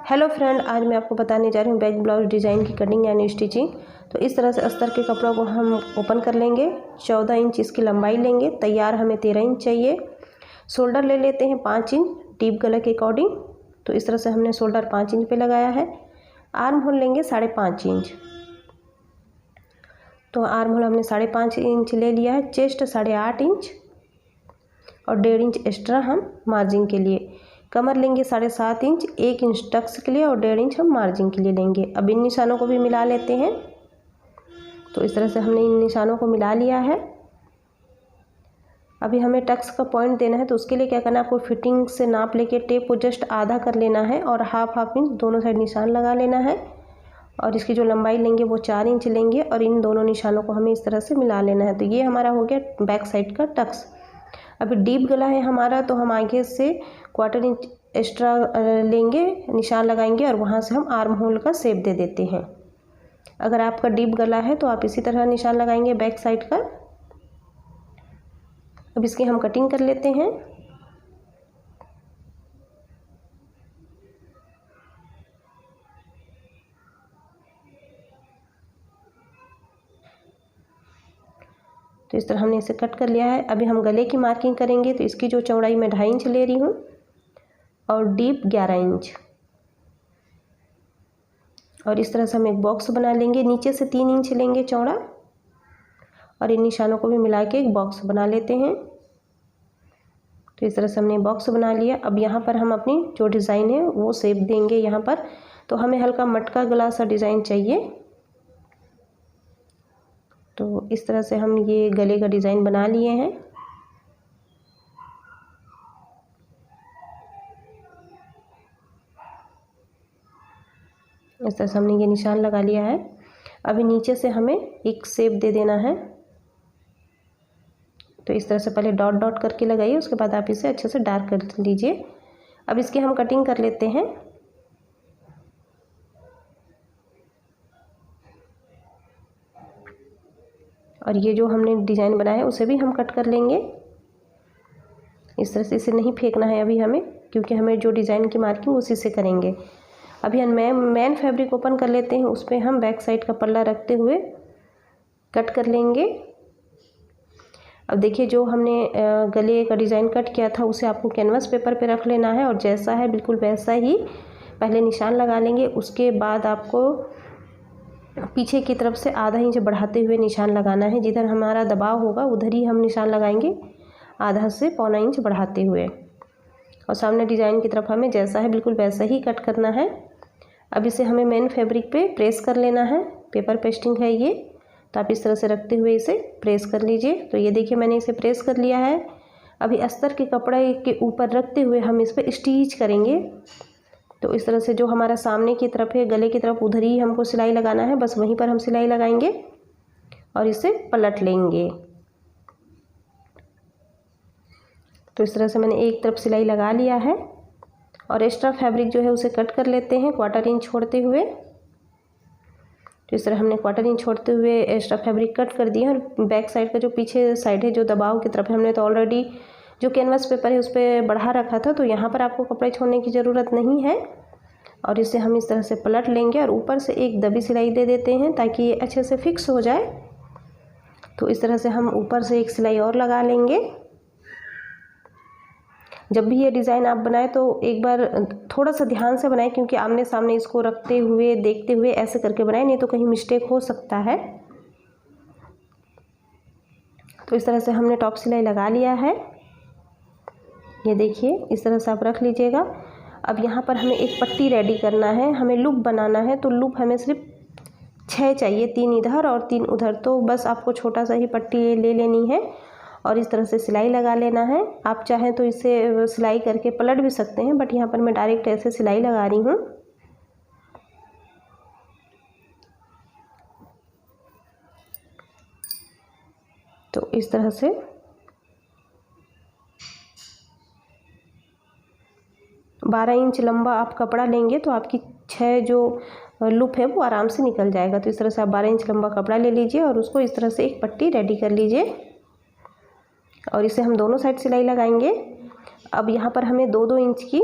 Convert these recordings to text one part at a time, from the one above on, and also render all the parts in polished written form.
Hello friend, आज मैं आपको बताने जा रही हूँ बैक ब्लाउज डिज़ाइन की कटिंग यानी स्टिचिंग। तो इस तरह से अस्तर के कपड़ों को हम ओपन कर लेंगे। 14 इंच इसकी लंबाई लेंगे। तैयार हमें 13 इंच चाहिए। शोल्डर ले लेते हैं 5 इंच डीप गला के अकॉर्डिंग। तो इस तरह से हमने शोल्डर 5 इंच पे लगाया है। आर्म होल लेंगे 5.5 इंच। तो आर्म होल हमने 5.5 इंच ले लिया है। चेस्ट 8.5 इंच और 1.5 इंच एक्स्ट्रा हम मार्जिन के लिए। कमर लेंगे 7.5 इंच, 1 इंच टक्स के लिए और 1.5 इंच हम मार्जिन के लिए लेंगे। अब इन निशानों को भी मिला लेते हैं। तो इस तरह से हमने इन निशानों को मिला लिया है। अभी हमें टक्स का पॉइंट देना है, तो उसके लिए क्या करना है, आपको फिटिंग से नाप लेके टेप को जस्ट आधा कर लेना है और हाफ इंच दोनों साइड निशान लगा लेना है। और इसकी जो लंबाई लेंगे वो 4 इंच लेंगे और इन दोनों निशानों को हमें इस तरह से मिला लेना है। तो ये हमारा हो गया बैक साइड का टक्स। अभी डीप गला है हमारा, तो हम आगे से 1/4 इंच एक्स्ट्रा लेंगे, निशान लगाएंगे और वहाँ से हम आर्म होल का शेप दे देते हैं। अगर आपका डीप गला है तो आप इसी तरह निशान लगाएंगे बैक साइड का। अब इसकी हम कटिंग कर लेते हैं। तो इस तरह हमने इसे कट कर लिया है। अभी हम गले की मार्किंग करेंगे। तो इसकी जो चौड़ाई मैं 2.5 इंच ले रही हूँ और डीप 11 इंच। और इस तरह से हम एक बॉक्स बना लेंगे। नीचे से 3 इंच लेंगे चौड़ा और इन निशानों को भी मिला के एक बॉक्स बना लेते हैं। तो इस तरह से हमने बॉक्स बना लिया। अब यहाँ पर हम अपनी जो डिज़ाइन है वो शेप देंगे। यहाँ पर तो हमें हल्का मटका गला सा डिज़ाइन चाहिए। तो इस तरह से हम ये गले का डिज़ाइन बना लिए हैं। इस तरह से हमने ये निशान लगा लिया है। अभी नीचे से हमें एक शेप दे देना है। तो इस तरह से पहले डॉट डॉट करके लगाइए, उसके बाद आप इसे अच्छे से डार्क कर लीजिए। अब इसकी हम कटिंग कर लेते हैं। और ये जो हमने डिज़ाइन बनाया है उसे भी हम कट कर लेंगे। इस तरह से इसे नहीं फेंकना है अभी हमें, क्योंकि हमें जो डिज़ाइन की मार्किंग उसी से करेंगे। अभी हम मेन फैब्रिक ओपन कर लेते हैं। उस पर हम बैक साइड का पल्ला रखते हुए कट कर लेंगे। अब देखिए, जो हमने गले का डिज़ाइन कट किया था उसे आपको कैनवस पेपर पे रख लेना है और जैसा है बिल्कुल वैसा ही पहले निशान लगा लेंगे। उसके बाद आपको पीछे की तरफ से आधा इंच बढ़ाते हुए निशान लगाना है। जिधर हमारा दबाव होगा उधर ही हम निशान लगाएंगे, आधा से 1/4 इंच बढ़ाते हुए। और सामने डिज़ाइन की तरफ हमें जैसा है बिल्कुल वैसा ही कट करना है। अब इसे हमें मेन फैब्रिक पे प्रेस कर लेना है। पेपर पेस्टिंग है ये, तो आप इस तरह से रखते हुए इसे प्रेस कर लीजिए। तो ये देखिए, मैंने इसे प्रेस कर लिया है। अभी अस्तर के कपड़े के ऊपर रखते हुए हम इस पर स्टिच करेंगे। तो इस तरह से जो हमारा सामने की तरफ है गले की तरफ, उधर ही हमको सिलाई लगाना है। बस वहीं पर हम सिलाई लगाएंगे और इसे पलट लेंगे। तो इस तरह से मैंने एक तरफ सिलाई लगा लिया है और एक्स्ट्रा फैब्रिक जो है उसे कट कर लेते हैं 1/4 इंच छोड़ते हुए। तो इस तरह हमने 1/4 इंच छोड़ते हुए एक्स्ट्रा फैब्रिक कट कर दिया। और बैक साइड का जो पीछे साइड है, जो दबाव की तरफ है, हमने तो ऑलरेडी जो कैनवस पेपर है उस पर बढ़ा रखा था, तो यहाँ पर आपको कपड़े छोड़ने की ज़रूरत नहीं है। और इसे हम इस तरह से पलट लेंगे और ऊपर से एक दबी सिलाई दे देते हैं ताकि ये अच्छे से फिक्स हो जाए। तो इस तरह से हम ऊपर से एक सिलाई और लगा लेंगे। जब भी ये डिज़ाइन आप बनाएं तो एक बार थोड़ा सा ध्यान से बनाएं, क्योंकि आमने सामने इसको रखते हुए देखते हुए ऐसे करके बनाएं, नहीं तो कहीं मिस्टेक हो सकता है। तो इस तरह से हमने टॉप सिलाई लगा लिया है। ये देखिए, इस तरह से आप रख लीजिएगा। अब यहाँ पर हमें एक पट्टी रेडी करना है, हमें लूप बनाना है। तो लूप हमें सिर्फ 6 चाहिए, 3 इधर और 3 उधर। तो बस आपको छोटा सा ही पट्टी ले लेनी है और इस तरह से सिलाई लगा लेना है। आप चाहें तो इसे सिलाई करके पलट भी सकते हैं, बट यहाँ पर मैं डायरेक्ट ऐसे सिलाई लगा रही हूँ। तो इस तरह से 12 इंच लंबा आप कपड़ा लेंगे तो आपकी 6 जो लूप है वो आराम से निकल जाएगा। तो इस तरह से आप 12 इंच लंबा कपड़ा ले लीजिए और उसको इस तरह से एक पट्टी रेडी कर लीजिए और इसे हम दोनों साइड सिलाई लगाएंगे। अब यहाँ पर हमें 2-2 इंच की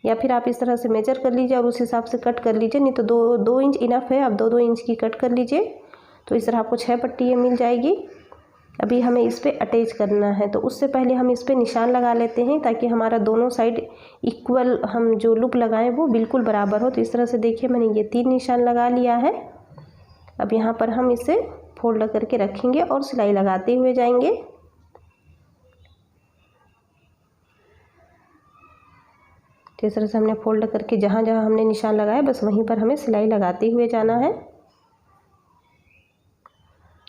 या फिर आप इस तरह से मेजर कर लीजिए और उस हिसाब से कट कर लीजिए, नहीं तो 2 इंच इनफ है, आप 2 इंच की कट कर लीजिए। तो इस तरह आपको 6 पट्टी ये मिल जाएगी। अभी हमें इस पर अटैच करना है, तो उससे पहले हम इस पर निशान लगा लेते हैं ताकि हमारा दोनों साइड इक्वल, हम जो लूप लगाएं वो बिल्कुल बराबर हो। तो इस तरह से देखिए मैंने ये 3 निशान लगा लिया है। अब यहाँ पर हम इसे फोल्ड करके रखेंगे और सिलाई लगाते हुए जाएंगे। तो इस तरह से हमने फोल्ड करके जहाँ जहाँ हमने निशान लगाया बस वहीं पर हमें सिलाई लगाते हुए जाना है।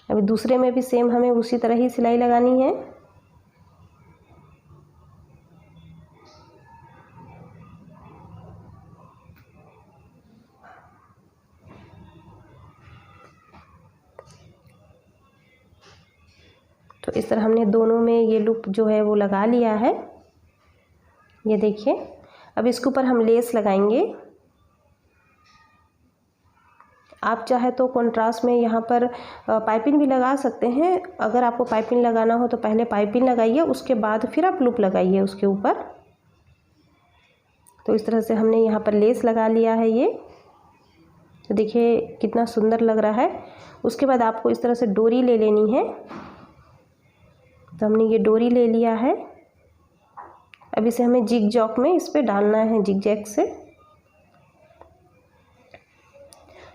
अभी दूसरे में भी सेम हमें उसी तरह ही सिलाई लगानी है। तो इस तरह हमने दोनों में ये लूप जो है वो लगा लिया है। ये देखिए, अब इसके ऊपर हम लेस लगाएंगे। आप चाहे तो कंट्रास्ट में यहाँ पर पाइपिंग भी लगा सकते हैं। अगर आपको पाइपिंग लगाना हो तो पहले पाइपिंग लगाइए, उसके बाद फिर आप लूप लगाइए उसके ऊपर। तो इस तरह से हमने यहाँ पर लेस लगा लिया है ये। तो देखिए कितना सुंदर लग रहा है। उसके बाद आपको इस तरह से डोरी ले लेनी है। तो हमने ये डोरी ले लिया है। अब इसे हमें जिग जैग में इस पर डालना है, जिग जैग से।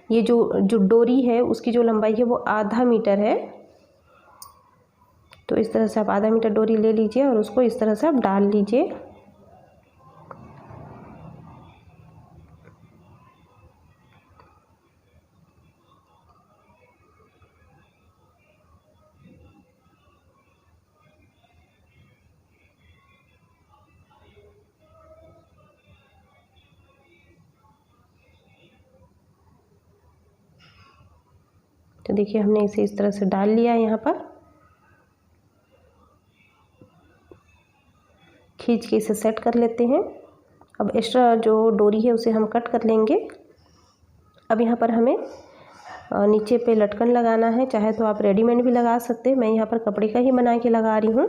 ये जो डोरी है उसकी जो लंबाई है वो आधा मीटर है। तो इस तरह से आप आधा मीटर डोरी ले लीजिए और उसको इस तरह से आप डाल लीजिए। तो देखिए हमने इसे इस तरह से डाल लिया है। यहाँ पर खींच के इसे सेट कर लेते हैं। अब एक्स्ट्रा जो डोरी है उसे हम कट कर लेंगे। अब यहाँ पर हमें नीचे पे लटकन लगाना है, चाहे तो आप रेडीमेड भी लगा सकते हैं। मैं यहाँ पर कपड़े का ही बना के लगा रही हूँ।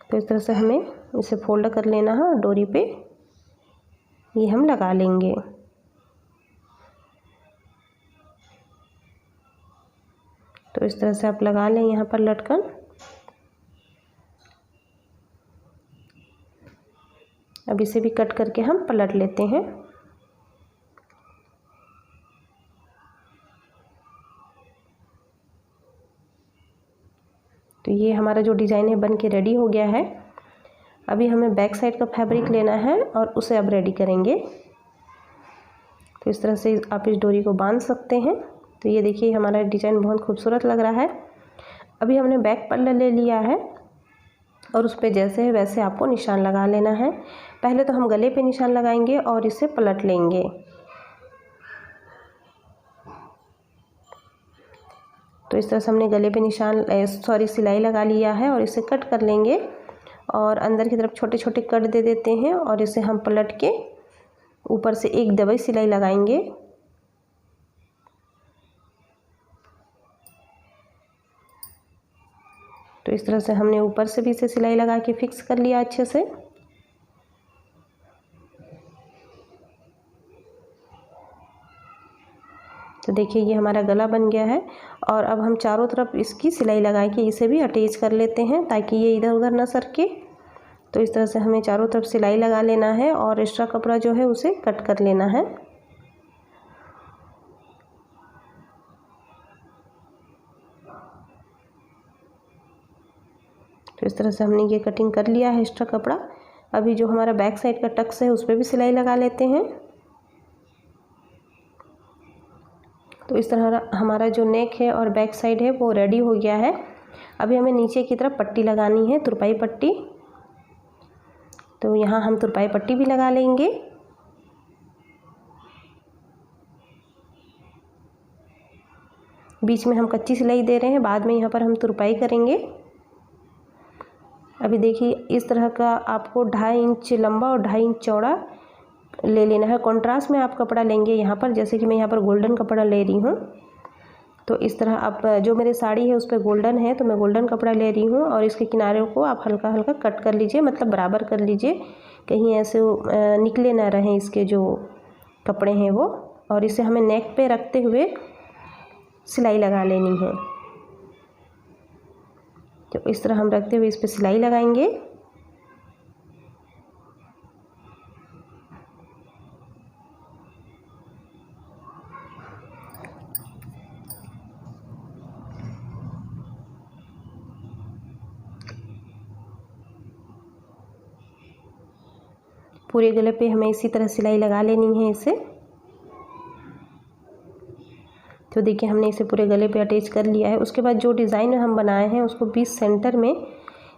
तो इस तरह से हमें इसे फोल्ड कर लेना है, डोरी पे ये हम लगा लेंगे। तो इस तरह से आप लगा लें यहाँ पर लटकन। अब इसे भी कट करके हम पलट लेते हैं। तो ये हमारा जो डिज़ाइन है बन के रेडी हो गया है। अभी हमें बैक साइड का फैब्रिक लेना है और उसे अब रेडी करेंगे। तो इस तरह से आप इस डोरी को बांध सकते हैं। तो ये देखिए हमारा डिज़ाइन बहुत खूबसूरत लग रहा है। अभी हमने बैक पल्ला ले लिया है और उस पर जैसे है वैसे आपको निशान लगा लेना है। पहले तो हम गले पे निशान लगाएंगे और इसे पलट लेंगे। तो इस तरह से हमने गले पे निशान सिलाई लगा लिया है और इसे कट कर लेंगे और अंदर की तरफ छोटे छोटे कट दे देते हैं और इसे हम पलट के ऊपर से एक डबल सिलाई लगाएंगे। तो इस तरह से हमने ऊपर से भी इसे सिलाई लगा के फिक्स कर लिया अच्छे से। तो देखिए ये हमारा गला बन गया है और अब हम चारों तरफ इसकी सिलाई लगा के इसे भी अटैच कर लेते हैं ताकि ये इधर उधर ना सरके। तो इस तरह से हमें चारों तरफ सिलाई लगा लेना है और एक्स्ट्रा कपड़ा जो है उसे कट कर लेना है। तो इस तरह से हमने ये कटिंग कर लिया है एक्स्ट्रा कपड़ा। अभी जो हमारा बैक साइड का टक्स है उस पर भी सिलाई लगा लेते हैं। तो इस तरह हमारा जो नेक है और बैक साइड है वो रेडी हो गया है। अभी हमें नीचे की तरफ पट्टी लगानी है, तुरपाई पट्टी। तो यहाँ हम तुरपाई पट्टी भी लगा लेंगे। बीच में हम कच्ची सिलाई दे रहे हैं, बाद में यहाँ पर हम तुरपाई करेंगे। अभी देखिए इस तरह का आपको 2.5 इंच लंबा और 2.5 इंच चौड़ा ले लेना है। कंट्रास्ट में आप कपड़ा लेंगे यहाँ पर, जैसे कि मैं यहाँ पर गोल्डन कपड़ा ले रही हूँ। तो इस तरह आप जो मेरी साड़ी है उस पर गोल्डन है तो मैं गोल्डन कपड़ा ले रही हूँ और इसके किनारे को आप हल्का हल्का कट कर लीजिए, मतलब बराबर कर लीजिए। कहीं ऐसे निकले ना रहें इसके जो कपड़े हैं वो। और इसे हमें नेक पे रखते हुए सिलाई लगा लेनी है। तो इस तरह हम रखते हुए इस पर सिलाई लगाएंगे। पूरे गले पे हमें इसी तरह सिलाई लगा लेनी है इसे। तो देखिए हमने इसे पूरे गले पे अटैच कर लिया है। उसके बाद जो डिज़ाइन हम बनाए हैं उसको बीच सेंटर में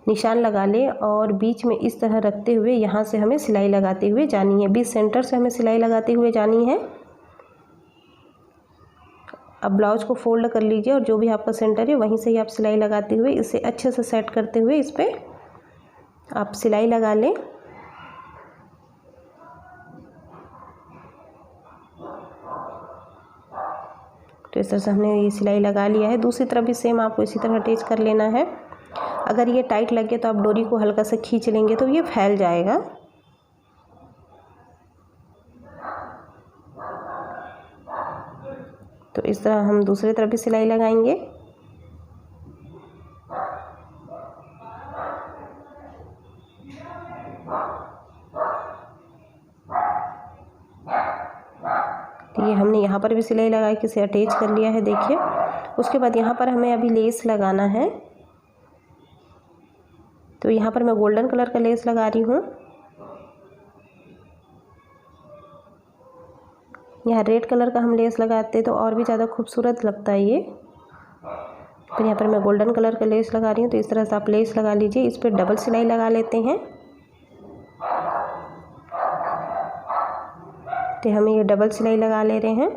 निशान लगा ले और बीच में इस तरह रखते हुए यहाँ से हमें सिलाई लगाते हुए जानी है। बीच सेंटर से हमें सिलाई लगाते हुए जानी है। अब ब्लाउज को फोल्ड कर लीजिए और जो भी आपका सेंटर है वहीं से ही आप सिलाई लगाते हुए इसे अच्छे से सेट करते हुए इस पर आप सिलाई लगा लें। तो इस तरह से हमने ये सिलाई लगा लिया है। दूसरी तरफ भी सेम आपको इसी तरह अटैच कर लेना है। अगर ये टाइट लगे तो आप डोरी को हल्का से खींच लेंगे तो ये फैल जाएगा। तो इस तरह हम दूसरी तरफ भी सिलाई लगाएंगे। तो ये हमने यहाँ पर भी सिलाई लगा के इसे अटैच कर लिया है देखिए। उसके बाद यहाँ पर हमें अभी लेस लगाना है। तो यहाँ पर मैं गोल्डन कलर का लेस लगा रही हूँ। यहाँ रेड कलर का हम लेस लगाते तो और भी ज़्यादा खूबसूरत लगता है ये। तो यहाँ पर मैं गोल्डन कलर का लेस लगा रही हूँ। तो इस तरह से आप लेस लगा लीजिए। इस पर डबल सिलाई लगा लेते हैं। तो हम ये डबल सिलाई लगा ले रहे हैं।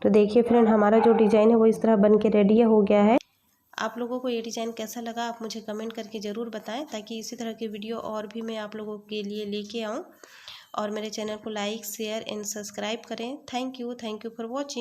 तो देखिए फ्रेंड हमारा जो डिज़ाइन है वो इस तरह बन के रेडी हो गया है। आप लोगों को ये डिज़ाइन कैसा लगा आप मुझे कमेंट करके ज़रूर बताएं, ताकि इसी तरह के वीडियो और भी मैं आप लोगों के लिए लेके आऊँ। और मेरे चैनल को लाइक शेयर एंड सब्सक्राइब करें। Thank you for watching.